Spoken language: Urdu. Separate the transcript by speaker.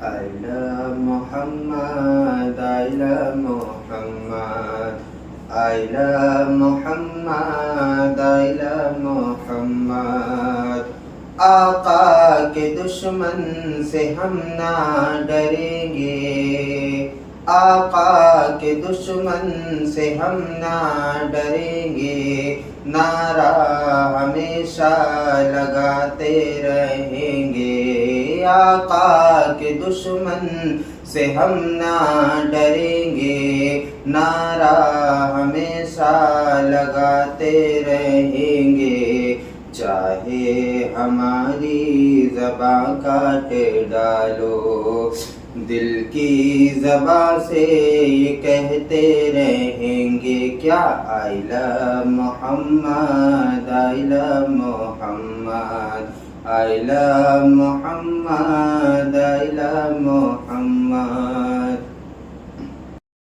Speaker 1: I love Muhammad, I love Muhammad, I love Muhammad, I love Muhammad. آقا کے دشمن سے ہم نہ ڈریں گے، آقا کے دشمن سے ہم نہ ڈریں گے، نعرہ ہمیشہ لگاتے رہیں گے، آقا کے دشمن سے ہم نہ ڈریں گے، نعرہ ہمیشہ لگاتے رہیں گے، چاہے ہماری زبان کاٹ ڈالو، دل کی زبان سے یہ کہتے رہیں گے کیا، I love Muhammad, I love Muhammad, I love Muhammad, I love Muhammad.